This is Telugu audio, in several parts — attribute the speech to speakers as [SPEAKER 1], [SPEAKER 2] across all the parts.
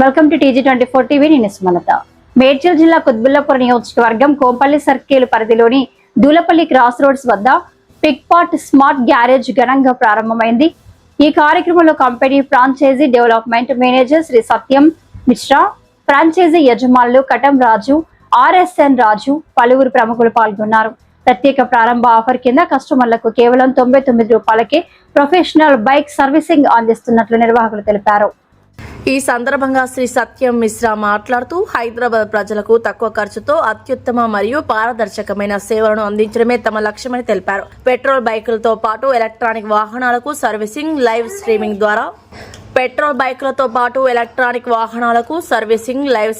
[SPEAKER 1] Welcome to TG24 TV. నేను సుమలత. మేడ్చల్ జిల్లా కుత్బుల్లాపూర్ నియోజకవర్గం కోంపల్లి సర్కిల్ పరిధిలోని దూలపల్లి క్రాస్ రోడ్స్ వద్ద పిక్పాట్ స్మార్ట్ గ్యారేజ్ ఘనంగా ప్రారంభమైంది. ఈ కార్యక్రమంలో company franchisee development manager Shri Satyam Mishra, franchisee యజమానులు కటం రాజు, RSN రాజు, పలువురు ప్రముఖులు పాల్గొన్నారు. ప్రత్యేక ప్రారంభ ఆఫర్ కింద కస్టమర్లకు కేవలం 99 రూపాయలకే ప్రొఫెషనల్ బైక్ సర్వీసింగ్ అందిస్తున్నట్లు నిర్వాహకులు తెలిపారు.
[SPEAKER 2] ఈ సందర్భంగా శ్రీ సత్యం మిశ్రా మాట్లాడుతూ హైదరాబాద్ ప్రజలకు తక్కువ ఖర్చుతో అత్యుత్తమ మరియు పారదర్శకమైన సేవలను అందించడమే తమ లక్ష్యమని తెలిపారు. పెట్రోల్ బైకులతో పాటు ఎలక్ట్రానిక్ వాహనాలకు సర్వీసింగ్ లైవ్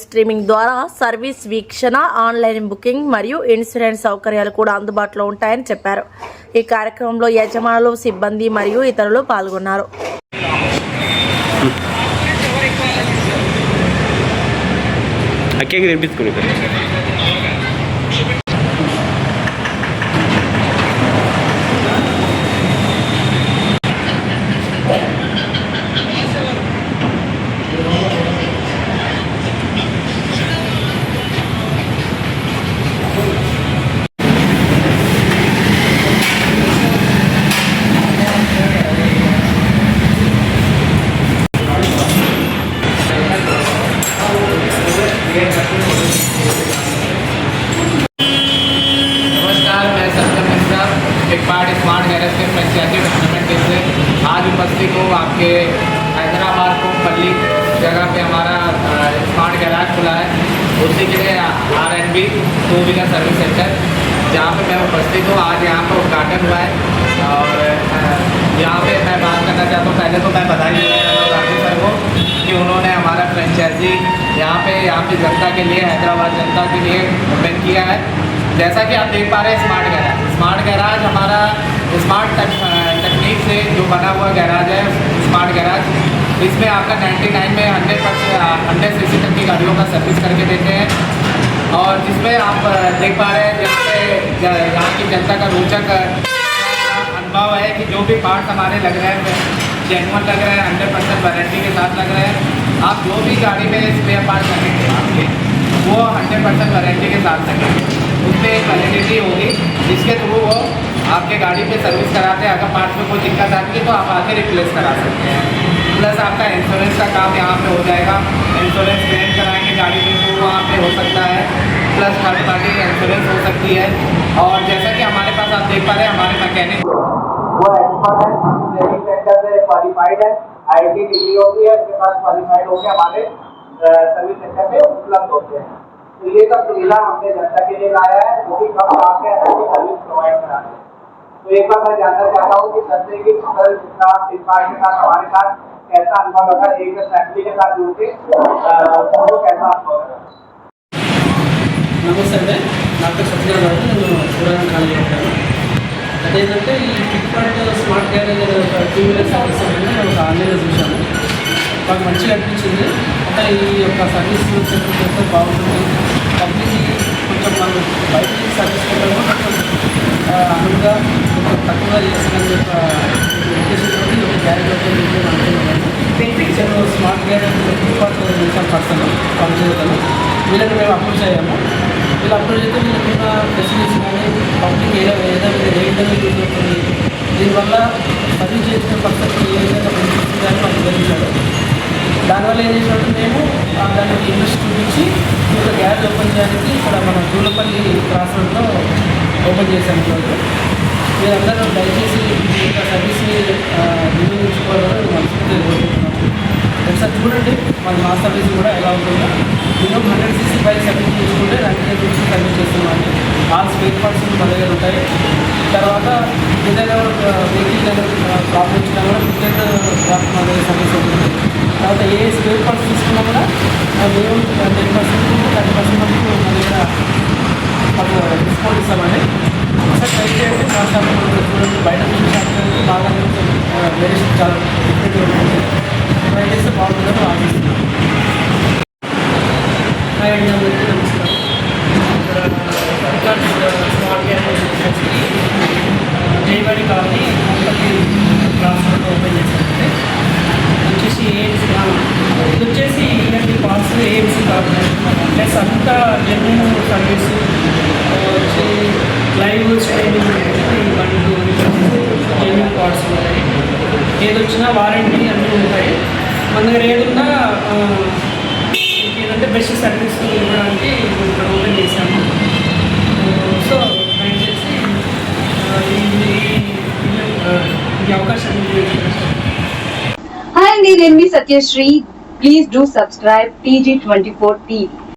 [SPEAKER 2] స్ట్రీమింగ్ ద్వారా సర్వీస్ వీక్షణ, ఆన్లైన్ బుకింగ్ మరియు ఇన్సూరెన్స్ సౌకర్యాలు కూడా అందుబాటులో ఉంటాయని చెప్పారు. ఈ కార్యక్రమంలో యజమానులు, సిబ్బంది మరియు ఇతరులు పాల్గొన్నారు.
[SPEAKER 3] అక్కేకి తెప్పించుకుని
[SPEAKER 4] पिकपाट स्मार्ट गैरेज के फ्रेंचाइजी डेवलपमेंट से आज उपस्थित हूँ आपके हैदराबाद को पल्ली जगह पे हमारा स्मार्ट गैराज खुला है। उसी के लिए RNB 2 व्हीलर सर्विस सेंटर जहाँ पे मैं उपस्थित हूँ। आज यहाँ पर उद्घाटन हुआ है और यहाँ पे मैं बात करना चाहता हूँ। पहले तो मैं बधाई देना चाहता हूँ राजू सर को कि उन्होंने हमारा फ्रेंचाइजी यहाँ पे जनता के लिए, हैदराबाद जनता के लिए ओपन किया है। जैसा कि आप देख पा रहे हैं स्मार्ट गैराज हमारा स्मार्ट तकनीक से जो बना हुआ गैराज है। स्मार्ट गैराज इसमें आपका 99 में 100 सीसी तक की गाड़ियों का सर्विस करके देते हैं और जिसमें आप देख पा रहे हैं यहाँ की जनता का रोचक अनुभव है कि जो भी पार्ट्स हमारे लग रहे हैं जेन्युइन लग रहे हैं, 100% वारंटी के साथ लग रहे हैं। आप जो भी गाड़ी में स्पेयर पार्ट लगेंगे आपके वो 100% वारंटी के साथ लगेंगे। उसमें एक वैलिडिटी होगी जिसके थ्रू वो आपके गाड़ी पे सर्विस कराते हैं। अगर पार्ट्स में कोई दिक्कत आती है तो आप आके रिप्लेस करा सकते हैं। प्लस आपका इंश्योरेंस का काम यहाँ पे हो जाएगा। इंश्योरेंस क्लेम कराएंगे गाड़ी में तो वहाँ पे हो सकता है। प्लस थर्ड पार्टी इंश्योरेंस हो सकती है। और जैसा कि हमारे पास आप देख पा रहे हैं हमारे मैकेनिक वो एक्सपर्ट है, ट्रेनिंग सेंटर से क्वालिफाइड है, IIT डिग्री होती है, उसके पास क्वालिफाइड होकर हमारे सर्विस सेंटर में उपलब्ध होते हैं। तो ये सब सुविधा हमने जनता के लिए लाया है, वो भी कम आके अच्छी सर्विस प्रोवाइड कराते हैं। तो एक बार मैं जानना चाहता हूँ कि संजय की फ्लिपकार्ट के साथ हमारे साथ कैसा अनुभव लगा, एक फैमिली के साथ जुड़ के वो कैसा अनुभव लगा।
[SPEAKER 5] నమస్తే అండి, నా పేరు సత్యనారాయణ. నేను చూడడానికి ఖాళీ ఉంటాను. అదేంటంటే ఈ ఫ్లిప్కార్ట్ స్మార్ట్ గ్యారేజ్ అనే ఒక 2 వీలర్ సర్వీస్ అనేది నేను ఒక ఆన్లైన్లో చూశాను. నాకు మంచిగా అనిపించింది. అంటే ఈ యొక్క సర్వీస్ సెంటర్ చేస్తే బాగుంటుంది. పబ్లిక్ కొంచెం మనం బయట సర్వీస్ పెట్టడం కొంచెం అనువుగా కొంచెం తక్కువగా చేస్తానని చెప్ప ఉద్దేశంతో ఒక గ్యారేజ్ ఓపెన్ చేసి అనుకున్నాను. Smart garage Flipkart income person పనిచేయగలను. వీళ్ళని మేము అప్రోచ్ అయ్యాము. వీళ్ళు అప్రోచ్ అయితే వీళ్ళకున్న ఫెసిలిటీస్ కానీ పబ్లిక్ ఏ విధంగా యూజ్ అవుతుంది, దీనివల్ల సర్వీస్ చేసిన పర్సన్కి ఏ విధంగా బెనిఫిట్స్ కానీ మాకు తెలిసాడు. దానివల్ల ఏం చేసినట్టు మేము దానికి ఇంట్రెస్ట్ చూపించి ఒక గ్యారేజ్ ఓపెన్ చేయడానికి ఇక్కడ మన దూలపల్లి క్రాస్ రోడ్లో ఓపెన్ చేశాము. ఈరోజు మీరందరూ దయచేసి ఈ సర్వీస్ని వినియోగించుకోవాలని మనస్ఫూర్తిగా కోరుకుంటున్నాము. ఒకసారి చూడండి మా సర్వీస్ కూడా ఎలా ఉంటుందో. మినిమం 100 cc బైక్ సర్వీస్ చేసుకుంటే 90 రూపీస్ సర్వీస్ చేస్తున్నాము. ఆల్ స్పేర్ పార్ట్స్ మన దగ్గర ఉంటాయి. తర్వాత ఏదైనా వెహికల్ ఏదైనా ప్రాబ్లం వచ్చినా కూడా టికెట్ మన దగ్గర సర్వీస్ ఉంటుంది. తర్వాత ఏ స్పేర్ పార్ట్స్ తీసుకున్నా కూడా మేము 10% 30% వరకు మన దగ్గర మాకు డిస్కౌంట్ ఇస్తామండి. ఒకసారి ట్రై చేయండి. మా షాప్ చూడండి, బయట చూసి బాగా వేరియేషన్ చాలా డిఫరెంట్గా ఉంటుంది. ట్రై చేస్తే బాగుంటుందని ఆశిస్తున్నాను. అందరికీ నమస్కారం. ఇక్కడ smart garage Jaiwadi colony Kompally cross road open చేశారంటే వచ్చేసి ఇది వచ్చేసి ఏఎంసీ కార్పొరేషన్ ప్లస్ అంతా జెన్యున్ సర్వీస్ వచ్చి లైవ్ స్ట్రీమింగ్ బండ్లు జెన్యున్ పార్ట్స్ ఉంటాయి, ఏది వచ్చినా వారంటీ అన్నీ ఉంటాయి. మన దగ్గర ఏదున్నా ఏంటంటే బెస్ట్ సర్వీస్ ఇవ్వడానికి ఇక్కడ ఓపెన్ చేశాము. సో దయచేసి ఈ అవకాశాన్ని
[SPEAKER 6] Hi, నేను మీ Satyasri. Please do subscribe TG24 TV.